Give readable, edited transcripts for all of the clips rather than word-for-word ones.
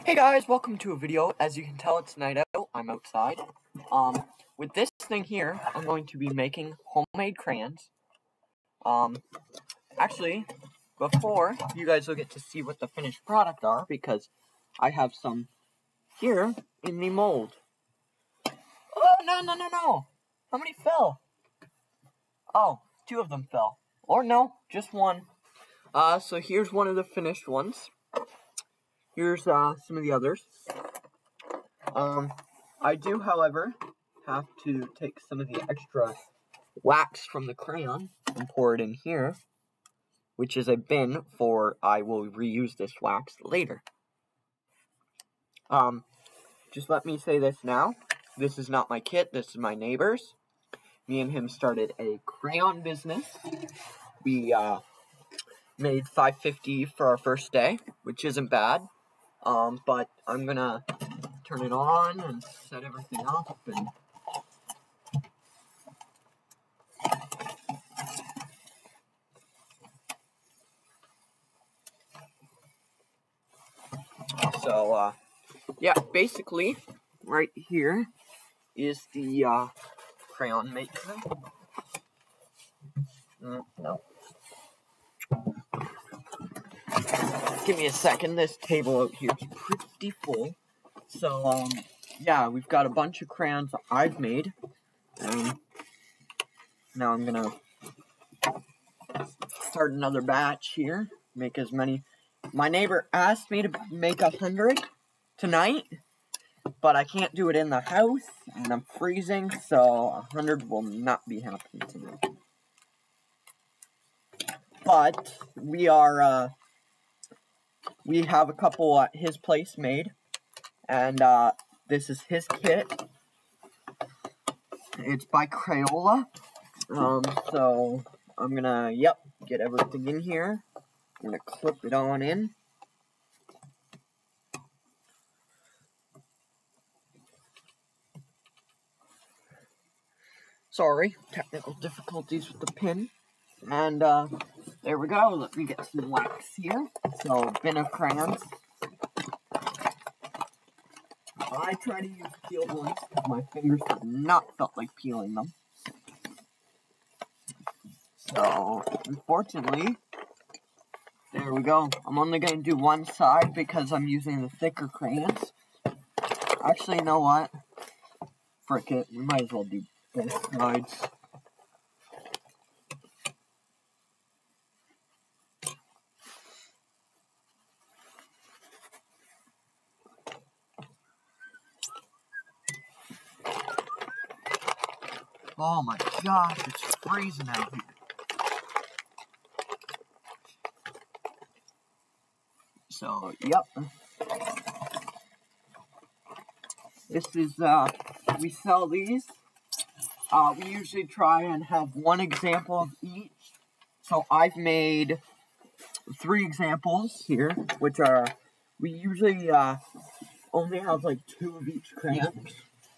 Hey guys, welcome to a video. As you can tell, it's night out. I'm outside. With this thing here, I'm going to be making homemade crayons. Actually, before you guys will get to see what the finished product are, because I have some here in the mold. Oh, no. How many fell? Oh, 2 of them fell. Or no, just 1. So here's one of the finished ones. Here's some of the others. I do, however, have to take some of the extra wax from the crayon and pour it in here, which is a bin for I will reuse this wax later. Just let me say this now. This is not my kit, this is my neighbor's. Me and him started a crayon business. We made $5.50 for our first day, which isn't bad. But I'm gonna turn it on and set everything up and so yeah, basically right here is the crayon maker. No. Give me a second, this table out here is pretty full. So yeah, we've got a bunch of crayons I've made. Now I'm gonna start another batch here, make as many. My neighbor asked me to make 100 tonight, but I can't do it in the house, and I'm freezing, so 100 will not be happening tonight. But we are, we have a couple at his place made, and this is his kit. It's by Crayola. So I'm gonna, get everything in here. I'm gonna clip it on in. Sorry, technical difficulties with the pin. And there we go. Let me get some wax here. So, bin of crayons. I try to use peeled ones because my fingers have not felt like peeling them. So, unfortunately, there we go. I'm only going to do one side because I'm using the thicker crayons. Actually, you know what? Frick it. We might as well do both sides. Oh my gosh, it's freezing out here. So, yep. This is, we sell these. We usually try and have 1 example of each. So I've made 3 examples here, which are, we usually, only have like 2 of each crayon.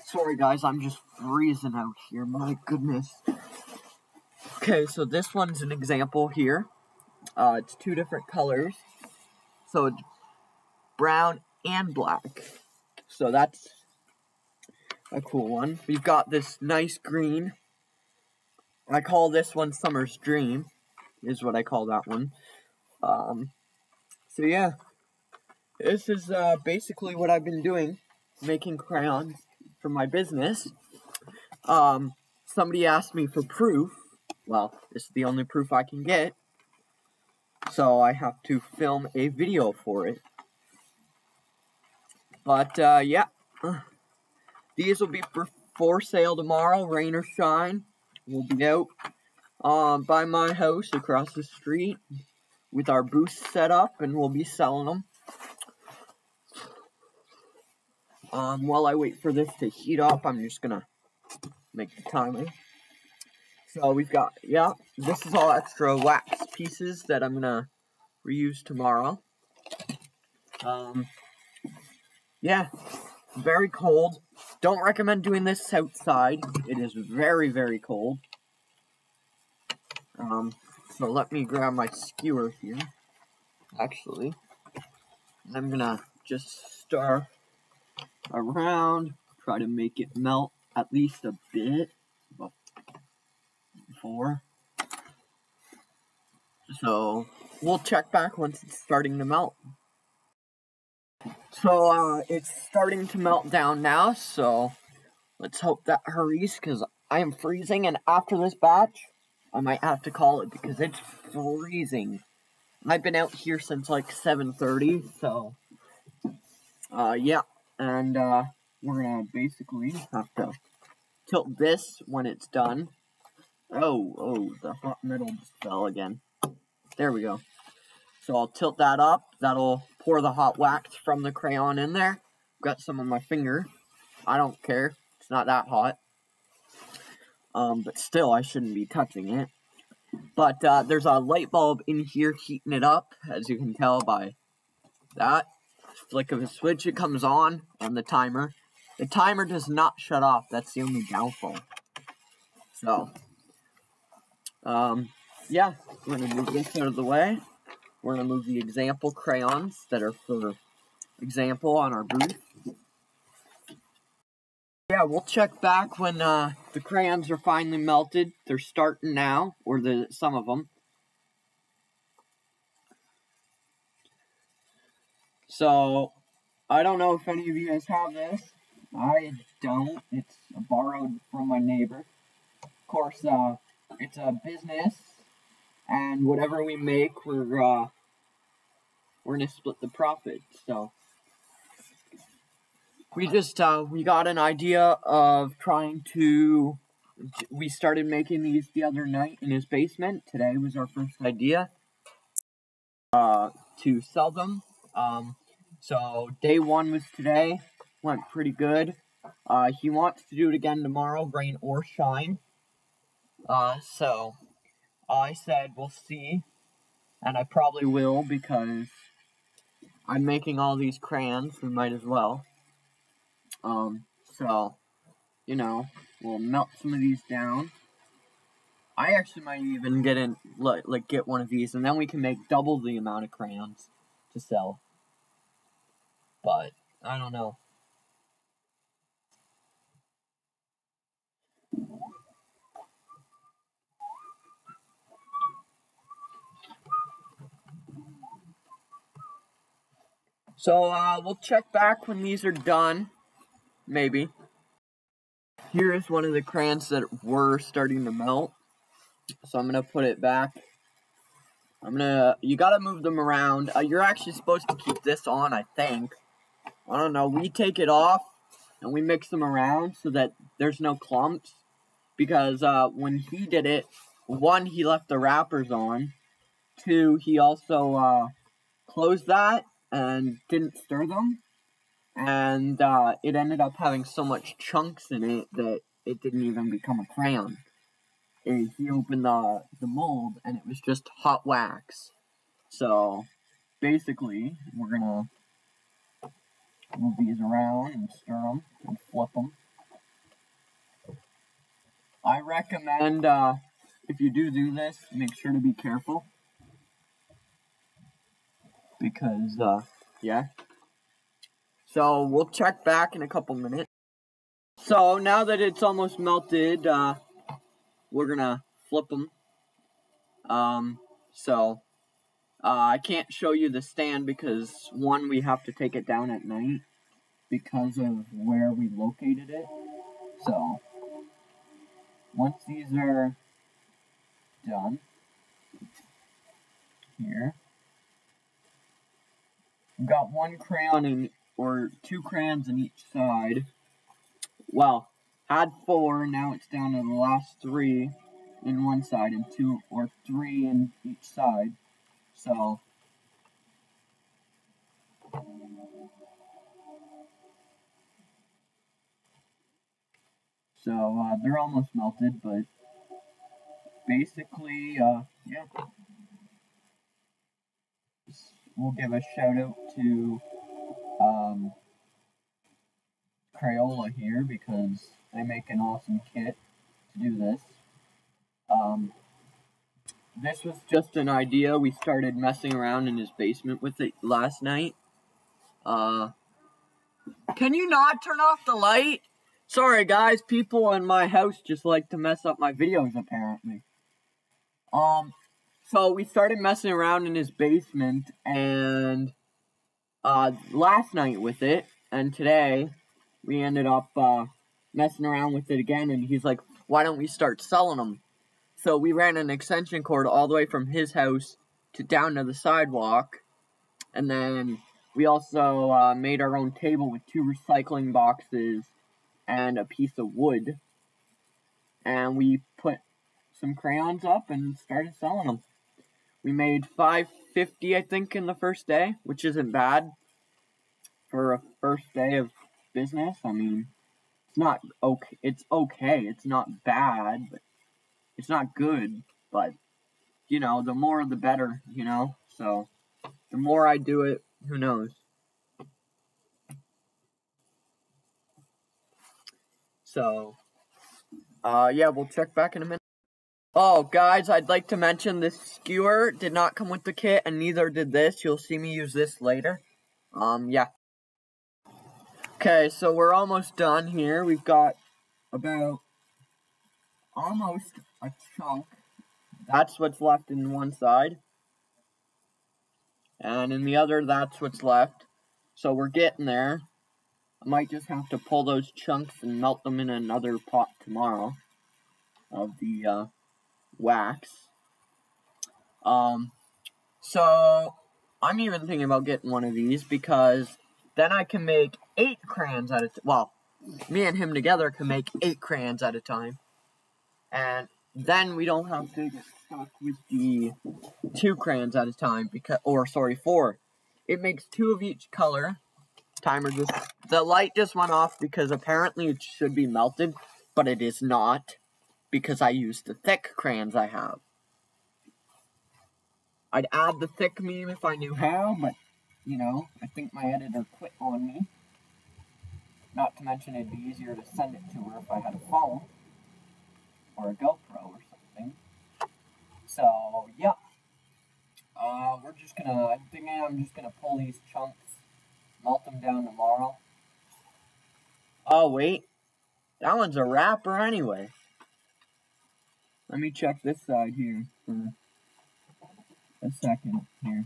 Sorry guys, I'm just freezing out here, my goodness. Okay, so this one's an example here. It's 2 different colors. So it's brown and black. So that's a cool one. We've got this nice green. I call this one Summer's Dream, is what I call that one. So yeah, this is basically what I've been doing, making crayons for my business. Somebody asked me for proof. Well, this is the only proof I can get. So I have to film a video for it. But yeah, these will be for sale tomorrow, rain or shine. We'll be out by my house across the street with our booth set up, and we'll be selling them. While I wait for this to heat up, I'm just gonna make the timer. So we've got, this is all extra wax pieces that I'm gonna reuse tomorrow. Yeah, very cold. Don't recommend doing this outside. It is very, very cold. So let me grab my skewer here, actually. I'm gonna just stir around, try to make it melt at least a bit before. So we'll check back once it's starting to melt. So it's starting to melt down now, so let's hope that hurries, because I am freezing, and after this batch, I might have to call it because it's freezing. I've been out here since like 7:30, so yeah, and we're gonna basically have to tilt this when it's done. Oh, the hot metal just fell again. There we go. So I'll tilt that up. That'll pour the hot wax from the crayon in there. Got some on my finger. I don't care. It's not that hot. But still, I shouldn't be touching it. But there's a light bulb in here heating it up, as you can tell by that. Flick of a switch, it comes on the timer. The timer does not shut off. That's the only downfall. So, yeah, we're going to move this out of the way. We're going to move the example crayons that are for example on our booth. Yeah, we'll check back when the crayons are finally melted. They're starting now, or some of them. So, I don't know if any of you guys have this. I don't. It's borrowed from my neighbor. Of course, it's a business, and whatever we make, we're gonna split the profit. So we just we got an idea of trying to. We started making these the other night in his basement. Today was our first idea to sell them. So day one was today. Went pretty good. He wants to do it again tomorrow, rain or shine. So I said we'll see, and I probably will because I'm making all these crayons. We might as well. So you know, we'll melt some of these down. I actually might even get one of these, and then we can make double the amount of crayons to sell. But I don't know. So we'll check back when these are done, maybe. Here is one of the crayons that were starting to melt. So I'm gonna put it back. You gotta move them around. You're actually supposed to keep this on, I think. I don't know. We take it off and we mix them around so that there's no clumps. Because when he did it, one, he left the wrappers on. Two, he also closed that and didn't stir them. And it ended up having so much chunks in it that it didn't even become a crayon. He opened the mold and it was just hot wax. So basically, we're gonna move these around and stir them and flip them. I recommend if you do this, make sure to be careful because yeah. So we'll check back in a couple minutes. So now that it's almost melted, we're gonna flip them. I can't show you the stand because one, we have to take it down at night because of where we located it. So once these are done, here, we've got one crayon or two crayons in each side. Well, had four, now it's down to the last three in one side and two or three in each side. So they're almost melted, but basically, yeah. We'll give a shout out to Crayola here because they make an awesome kit to do this. This was just an idea. We started messing around in his basement with it last night. Can you not turn off the light? Sorry guys, people in my house just like to mess up my videos apparently. So we started messing around in his basement and last night with it, and today we ended up messing around with it again, and he's like, why don't we start selling them? So we ran an extension cord all the way from his house to down to the sidewalk, and then we also made our own table with 2 recycling boxes and a piece of wood, and we put some crayons up and started selling them. We made $5.50, I think, in the first day, which isn't bad for a first day of business. I mean, it's not okay. It's okay. It's not bad, but it's not good. But you know, the more the better. You know, so the more I do it, who knows? So, yeah, we'll check back in a minute. Oh, guys, I'd like to mention this skewer did not come with the kit, and neither did this. You'll see me use this later. Yeah. Okay, so we're almost done here. We've got about almost a chunk. That's what's left in one side. And in the other, that's what's left. So we're getting there. I might just have to pull those chunks and melt them in another pot tomorrow of the wax. So I'm even thinking about getting one of these because then I can make 8 crayons at a time. Well, me and him together can make 8 crayons at a time. And then we don't have to get stuck with the 2 crayons at a time, because, or sorry, 4. It makes 2 of each color. The light just went off because apparently it should be melted, but it is not, because I used the thick crayons I have. I'd add the thick meme if I knew how, but, you know, I think my editor quit on me. Not to mention it'd be easier to send it to her if I had a phone, or a GoPro or something. So, yeah. I'm just gonna pull these chunks, melt them down tomorrow. Oh, wait. That one's a wrapper anyway. Let me check this side here for a second here.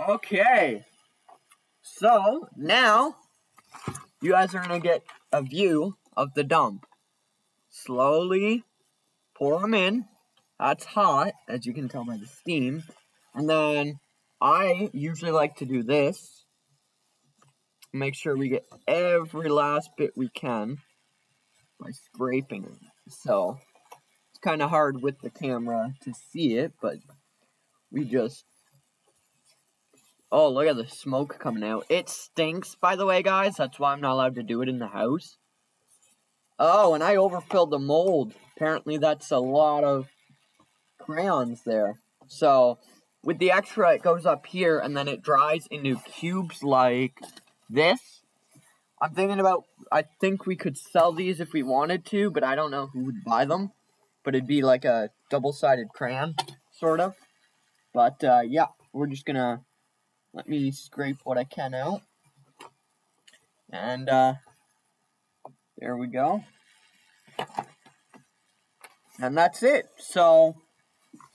Okay. So, now, you guys are gonna get a view of the dump. Slowly pour them in. That's hot, as you can tell by the steam. And then, I usually like to do this. Make sure we get every last bit we can by scraping it. So, it's kind of hard with the camera to see it, but we just... Oh, look at the smoke coming out. It stinks, by the way, guys. That's why I'm not allowed to do it in the house. Oh, and I overfilled the mold. Apparently, that's a lot of crayons there. So, with the extra, it goes up here, and then it dries into cubes like this. I'm thinking about, I think we could sell these if we wanted to, but I don't know who would buy them. But it'd be like a double-sided crayon, sort of. But, yeah, we're just gonna... Let me scrape what I can out. And, there we go. And that's it. So,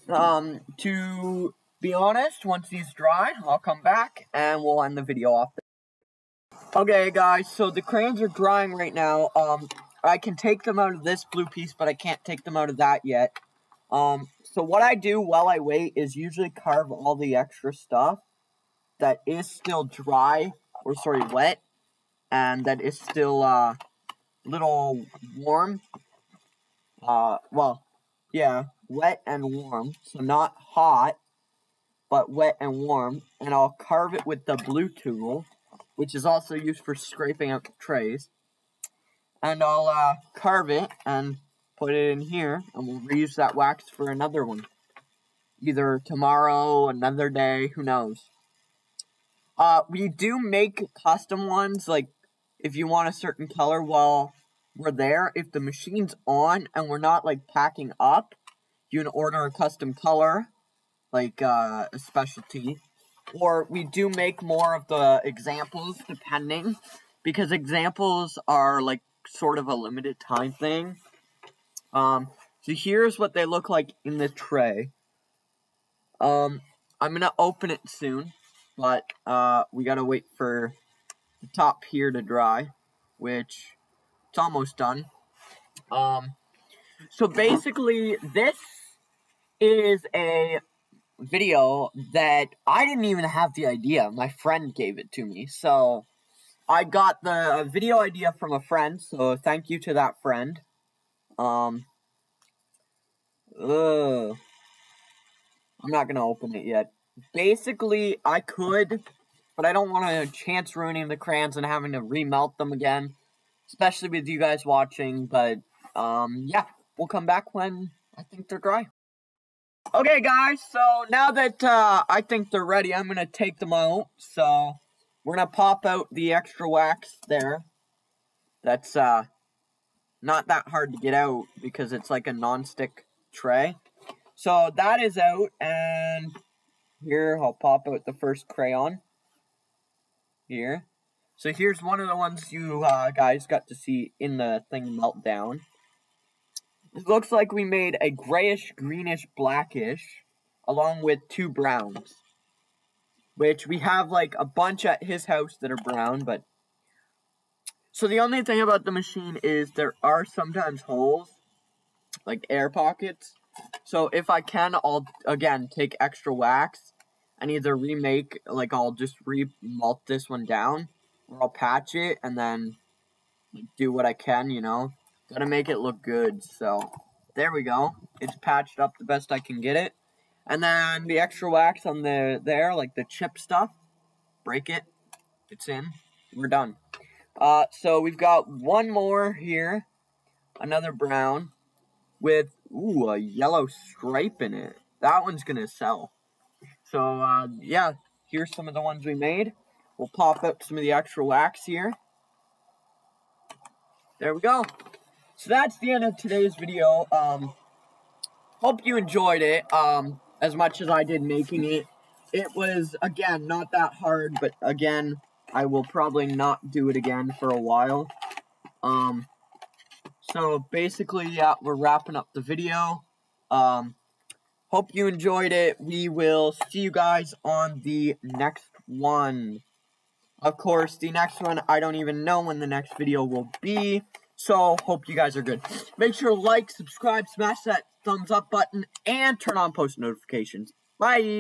to be honest, once these dry, I'll come back and we'll end the video off there. Okay, guys, so the crayons are drying right now. I can take them out of this blue piece, but I can't take them out of that yet. So what I do while I wait is usually carve all the extra stuff that is still dry, or sorry, wet, and that is still, little warm. Well, yeah, wet and warm, so not hot, but wet and warm, and I'll carve it with the blue tool, which is also used for scraping out the trays, and I'll, carve it and put it in here, and we'll reuse that wax for another one. Either tomorrow, another day, who knows. We do make custom ones, like, if you want a certain color while we're there, if the machine's on and we're not, like, packing up, you can order a custom color, like, a specialty, or we do make more of the examples depending, because examples are like sort of a limited time thing. So here's what they look like in the tray. I'm gonna open it soon, but we gotta wait for the top here to dry, which it's almost done. So basically this is a video that I didn't even have the idea. My friend gave it to me. So I got the video idea from a friend, so thank you to that friend. I'm not gonna open it yet. Basically, I could, but I don't want to chance ruining the crayons and having to remelt them again, especially with you guys watching. But yeah, we'll come back when I think they're dry. Okay, guys, so now that I think they're ready, I'm gonna take them out. So we're gonna pop out the extra wax there. That's not that hard to get out because it's like a non-stick tray. So that is out, and here I'll pop out the first crayon. Here. So here's one of the ones you guys got to see in the thing melt down. It looks like we made a grayish, greenish, blackish, along with 2 browns. Which we have like a bunch at his house that are brown, but... So the only thing about the machine is there are sometimes holes, like air pockets. So if I can, I'll, again, take extra wax and either remake, like I'll just re-melt this one down, or I'll patch it and then do what I can, you know. Gotta make it look good, so there we go. It's patched up the best I can get it. And then the extra wax on there, like the chip stuff, break it, it's in, we're done. So we've got one more here, another brown, with, ooh, a yellow stripe in it. That one's gonna sell. So, yeah, here's some of the ones we made. We'll pop up some of the extra wax here. There we go. So that's the end of today's video. Hope you enjoyed it, as much as I did making it. It was, again, not that hard, but again, I will probably not do it again for a while. So basically, yeah, we're wrapping up the video. Hope you enjoyed it. We will see you guys on the next one. Of course, the next one, I don't even know when the next video will be. So, hope you guys are good. Make sure to like, subscribe, smash that thumbs up button, and turn on post notifications. Bye!